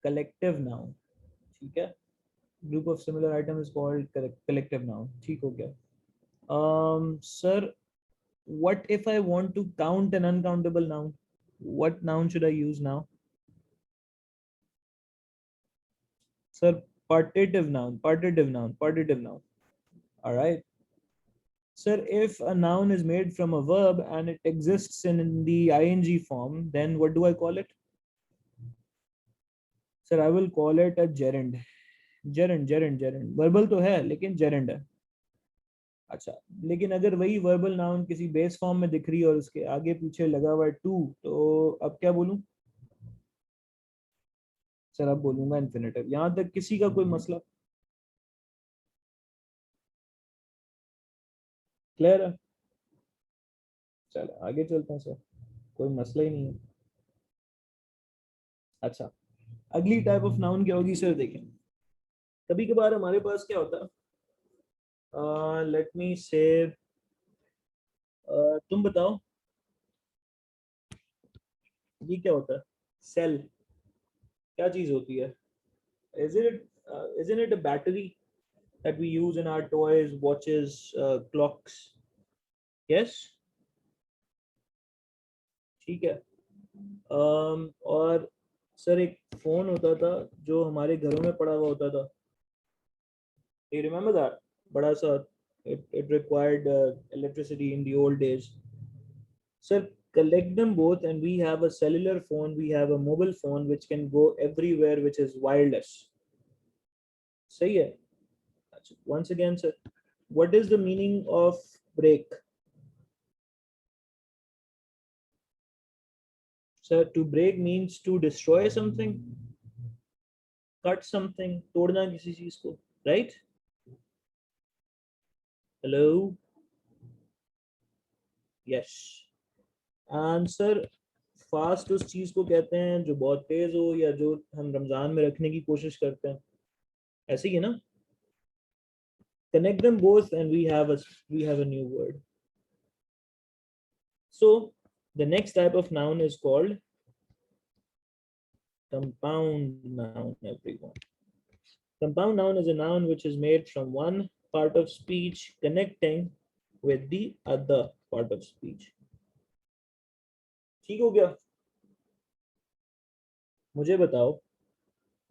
collective noun. ठीक है. Group of similar items is called collective noun. ठीक हो गया. Sir, what if I want to count an uncountable noun? What noun should I use now? Sir, partitive noun. All right. Sir, if a noun is made from a verb and it exists in the ing form, then what do I call it? Sir, I will call it a gerund. Gerund. Verbal तो है लेकिन gerund है. अच्छा, लेकिन अगर वही verbal noun किसी base form में दिख रही है और उसके आगे पीछे लगा हुआ है टू, तो अब क्या बोलूं? सर अब बोलूंगा इन्फिनेटिव. यहां तक किसी का कोई मसला? क्लियर है? चलो आगे चलते हैं सर. कोई मसला ही नहीं है. अच्छा, अगली टाइप ऑफ नाउन क्या होगी सर? देखें, कभी कभार हमारे पास क्या होता है, लेट मी से, तुम बताओ ये क्या होता है? सेल क्या चीज होती है? Isn't it a battery that we use in our toys, watches, clocks? Yes. ठीक है. और सर एक फोन होता था जो हमारे घरों में पड़ा हुआ होता था. You remember that? बड़ा सा. It required electricity in the old days. Sir, collect them both and we have a cellular phone, we have a mobile phone which can go everywhere, which is wireless. सही है. Once again, sir, what is the meaning of break? Sir, to break means to destroy something, cut something, तोड़ना किसी चीज को, right? Hello? Yes. And sir, fast उस चीज को कहते हैं जो बहुत तेज हो या जो हम रमजान में रखने की कोशिश करते हैं. ऐसे ही है ना? Connect them both and we have a new word. So the next type of noun is called compound noun, everyone. Compound noun is a noun which is made from one part of speech connecting with the other part of speech. ठीक हो गया? मुझे बताओ,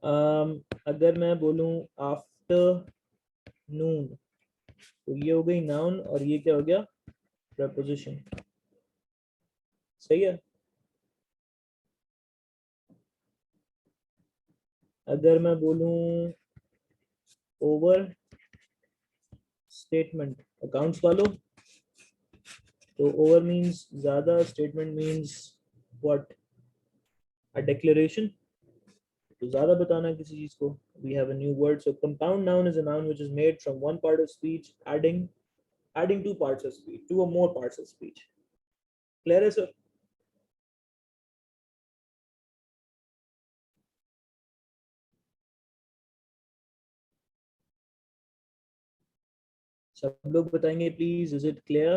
अगर मैं बोलूं after नून, तो ये हो गई नाउन और ये क्या हो गया, प्रपोजिशन। सही है। अगर मैं बोलूं ओवर स्टेटमेंट, अकाउंट्स वालों, तो ओवर मींस ज्यादा, statement means what, a declaration, तो ज्यादा बताना किसी चीज को। We have a new word, so compound noun is a noun which is made from one part of speech adding two parts of speech, two or more parts of speech. Clear है सर? सब लोग बताएंगे please, is it clear?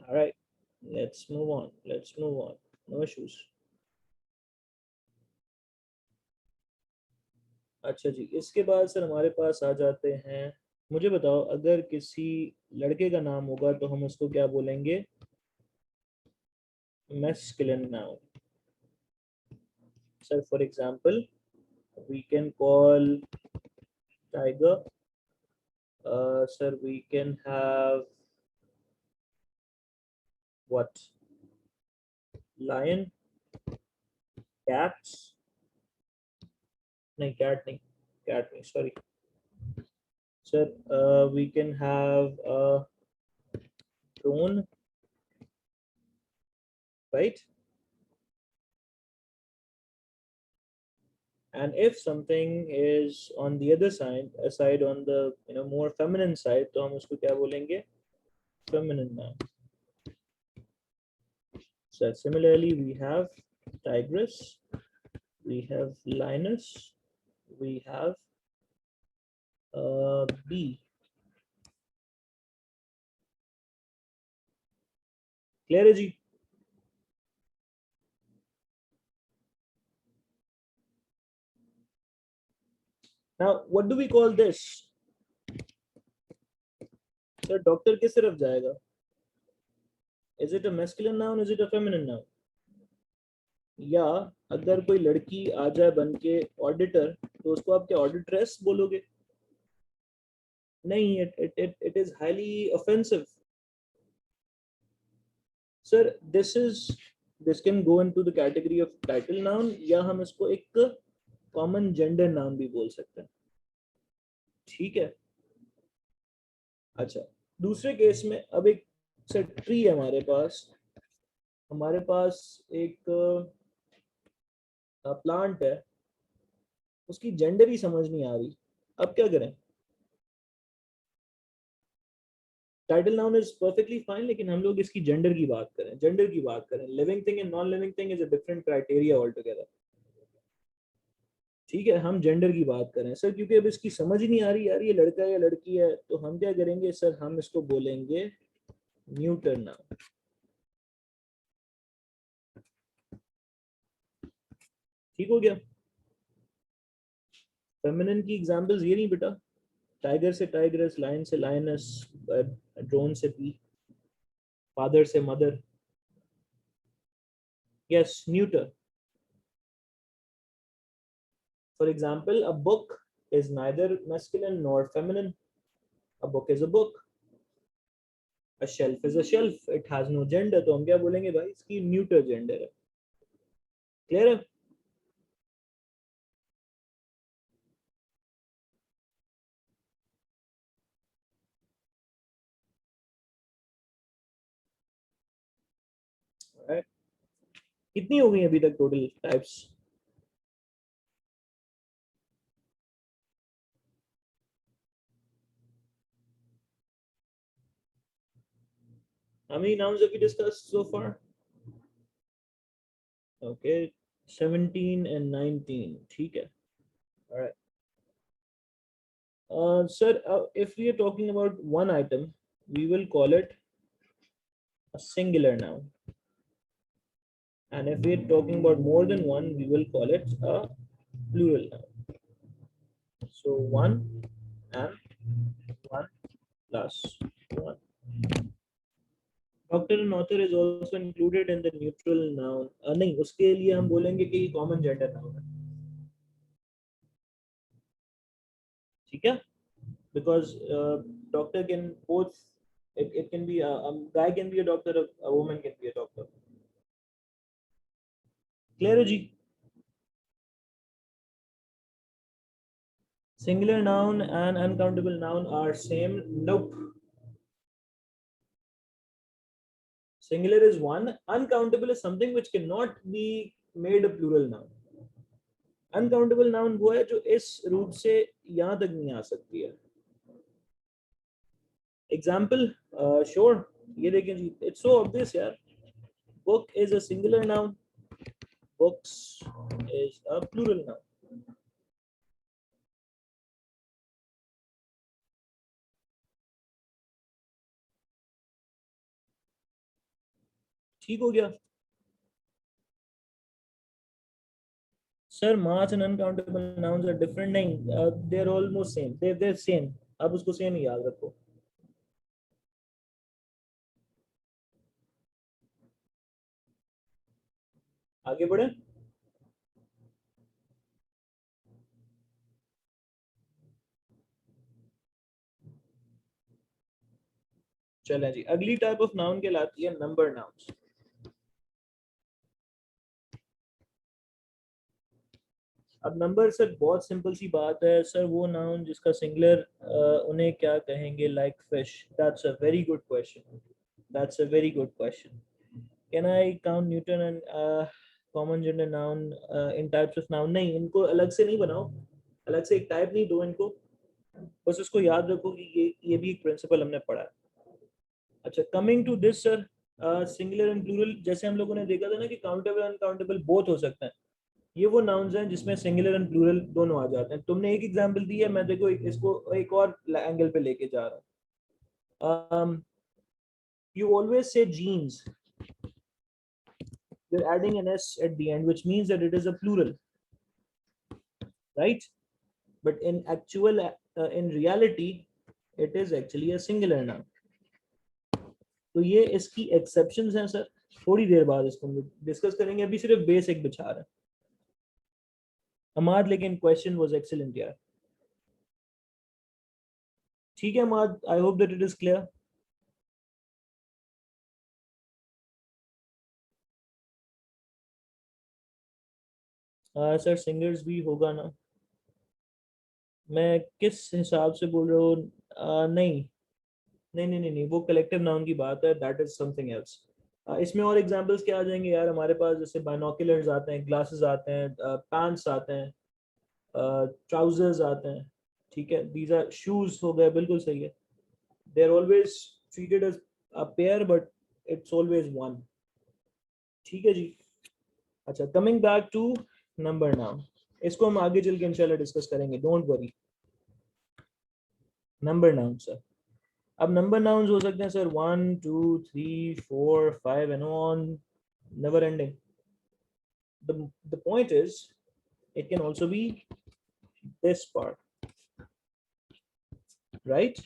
Alright, let's move on, let's move on, no issues. अच्छा जी, इसके बाद sir हमारे पास आ जाते हैं, मुझे बताओ अगर किसी लड़के का नाम होगा तो हम उसको क्या बोलेंगे, masculine noun. Sir for example we can call tiger, sir we can have what, lion, cats, नहीं कैट नहीं, कैट नहीं sorry sir, we can have drone, right? And if something is on the other side, aside on the more feminine side, तो हम उसको क्या बोलेंगे, feminine noun. So similarly, we have tigress, we have lioness, we have bee. Clear है जी? Now, what do we call this? Sir, doctor किस तरफ जाएगा? Is it a masculine noun? Is it a feminine noun? या अगर कोई लड़की आ जाए बन के ऑडिटर, तो उसको आप क्या ऑडिट्रेस बोलोगे? नहीं, it is highly offensive. Sir, this can go into the category of title noun, या हम इसको एक कॉमन जेंडर नाउन भी बोल सकते हैं। ठीक है। अच्छा, दूसरे केस में अब एक सर ट्री है हमारे पास, एक प्लांट है, उसकी जेंडर ही समझ नहीं आ रही, अब क्या करें? Title noun is perfectly fine, लेकिन हम लोग इसकी जेंडर की बात करें, living thing and non living thing is a different criteria all together. ठीक है, हम जेंडर की बात करें सर, क्योंकि अब इसकी समझ ही नहीं आ रही यार ये लड़का है या लड़की है, तो हम क्या करेंगे सर, हम इसको बोलेंगे न्यूटर नाउन। ठीक हो गया। फेमिनिन की एग्जांपल्स ये नहीं बेटा, टाइगर से टाइग्रेस, लायन से लायनस, ड्रोन से बी, फादर से mother. Yes, neuter. For example, a book is neither masculine nor feminine. A book is a book. A shelf is a shelf. It has no gender. तो हम क्या बोलेंगे भाई, इसकी neuter gender है। Clear है? Right. कितनी हो गई अभी तक total types? How many nouns have we discussed so far? Okay, 17 and 19. ठीक है. All right. Sir, if we are talking about one item, we will call it a singular noun. And if we are talking about more than one, we will call it a plural noun. So one and one plus one. Doctor and author is also included in the neutral noun, नहीं उसके लिए हम बोलेंगे कि common gender noun है, ठीक है, because doctor can both, it can be a guy can be a doctor, a woman can be a doctor. Clear है जी? Singular noun and uncountable noun are same? Nope. Singular is one, uncountable is something which cannot be made a plural noun. Uncountable noun वो है जो इस रूप से यहाँ तक नहीं आ सकती है. Example, sure, ये देखें जी, it's so obvious यार. Book is a singular noun, books is a plural noun. ठीक हो गया. Sir mass and uncountable nouns are different, नहीं, they are almost same, they same. आप उसको सेम ही याद रखो. आगे बढ़े. चलें जी, अगली टाइप ऑफ नाउन कहलाती है नंबर नाउन्स. अब नंबर सर बहुत सिंपल सी बात है सर, वो नाउन जिसका सिंगुलर, उन्हें क्या कहेंगे? Like fish. That's a very good question. That's a very good question. Can I count Newton and common gender noun in types of noun? नहीं, इनको अलग से नहीं बनाओ, अलग से एक टाइप नहीं दो इनको, बस उसको याद रखो कि ये भी एक प्रिंसिपल हमने पढ़ा है. अच्छा, coming to this sir, singular and plural, जैसे हम लोगों ने देखा था ना कि काउंटेबल अनकाउंटेबल बोथ हो सकते हैं, ये वो नाउन्स हैं जिसमें सिंगुलर एंड प्लूरल दोनों आ जाते हैं. तुमने एक एग्जांपल दी है, मैं देखो इसको एक और एंगल पे लेके जा रहा हूँ. You always say jeans, you're adding an s at the end, which means that it is a plural, right? But in reality, it is actually a singular noun. तो ये इसकी एक्सेप्शंस हैं सर, थोड़ी देर बाद इसको हम डिस्कस करेंगे, अभी सिर्फ बेसिक बिछा रहे हैं. अमाद, लेकिन क्वेश्चन वाज एक्सीलेंट यार. ठीक है Amad, I hope that it is clear. Sir singers भी होगा ना? मैं किस हिसाब से बोल रहा हूँ? नहीं, नहीं, वो कलेक्टिव नाउन की बात है, दैट इज समथिंग एल्स. इसमें और एग्जांपल्स क्या आ जाएंगे यार हमारे पास? जैसे बाइनोकुलर्स आते हैं, ग्लासेस आते हैं, पैंट्स आते हैं, ट्राउजर्स आते हैं, ठीक है, दीज आर शूज हो गए, बिल्कुल सही है. They are always treated as a pair, but it's always one. ठीक है जी. अच्छा, coming back to number noun, इसको हम आगे चल के इंशाल्लाह डिस्कस करेंगे, don't worry. Number noun sir, अब नंबर नाउन्स हो सकते हैं sir 1 2 3 4 5 and on, never ending. The point is, it can also be this part, right?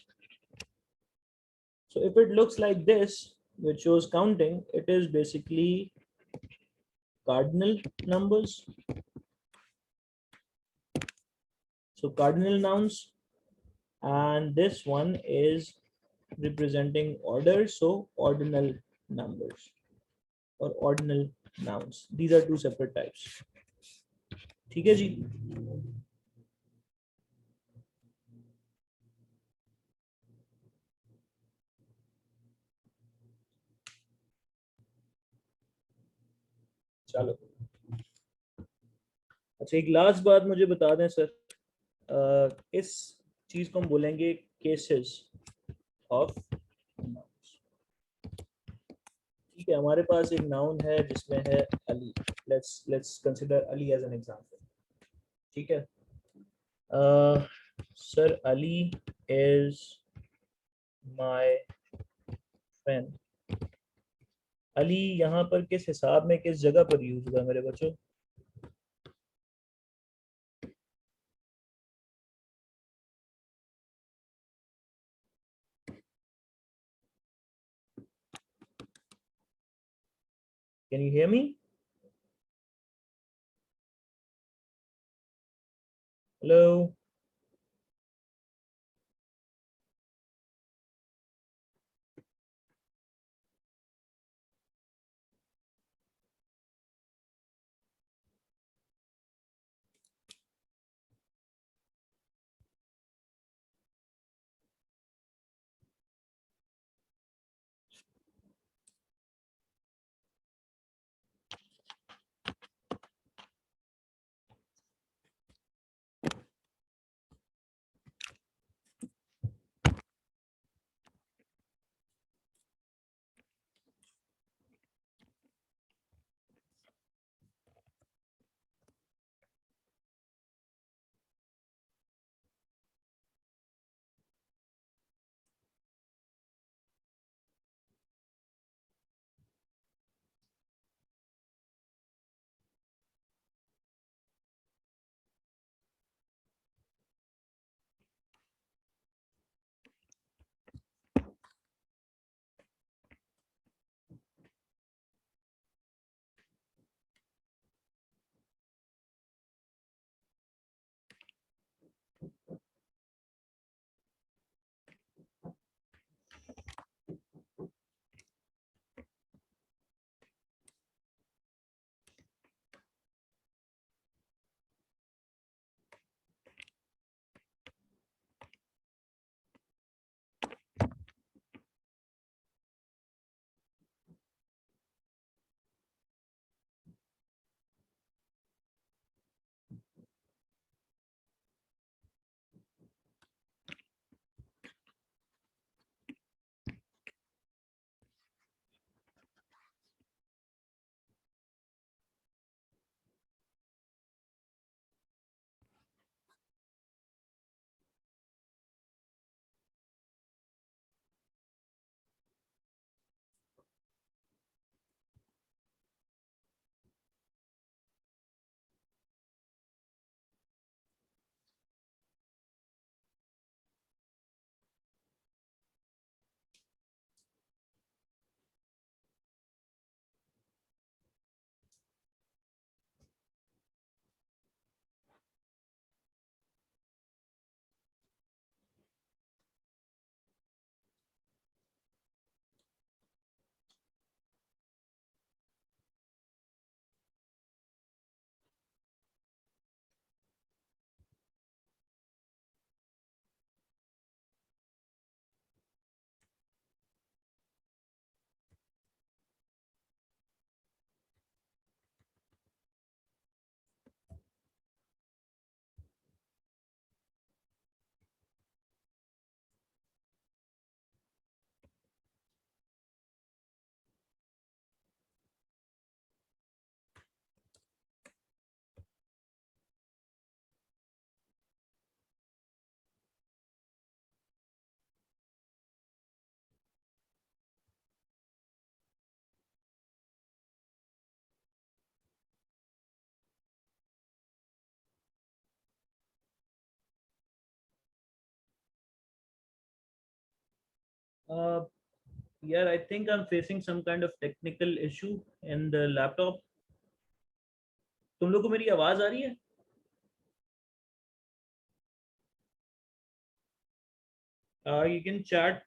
So if it looks like this, which shows counting, it is basically cardinal numbers. So cardinal nouns, and this one is representing orders, so ordinal numbers or ordinal nouns. These are two separate types. ठीक है जी. चलो, अच्छा एक last बात मुझे बता दें sir, इस चीज को हम बोलेंगे केसेस ऑफ नाउन्स. ठीक है, हमारे पास एक नाउन है जिसमें है Ali. Let's consider Ali as an example. ठीक है, sir Ali is my friend. Ali यहाँ पर किस हिसाब में, किस जगह पर यूज हुआ मेरे बच्चों? Can you hear me? Hello? Uh, yeah, I think I'm facing some kind of technical issue in the laptop. तुम लोग को मेरी आवाज आ रही है? You can chat,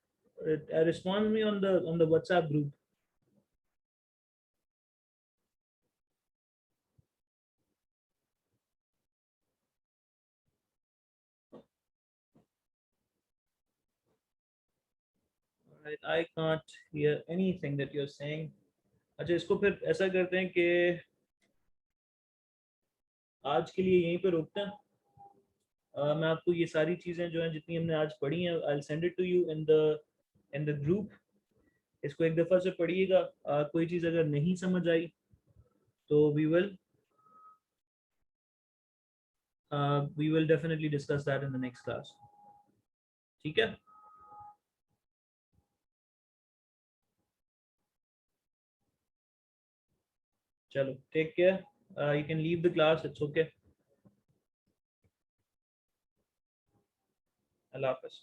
respond me on the WhatsApp group. I can't hear anything that you're saying. अच्छा, इसको फिर ऐसा करते हैं कि आज के लिए यहीं पे रोकते हैं। मैं आपको ये सारी चीज़ें जो हैं जितनी हमने आज पढ़ी हैं, I send it to you in the group. इसको एक दफ़ा से पढ़िएगा। कोई चीज़ अगर नहीं समझ आई तो we will definitely discuss that in the next class. ठीक है? चलो, take care. You can leave the class, it's okay. अल्लाह हाफ़िज़।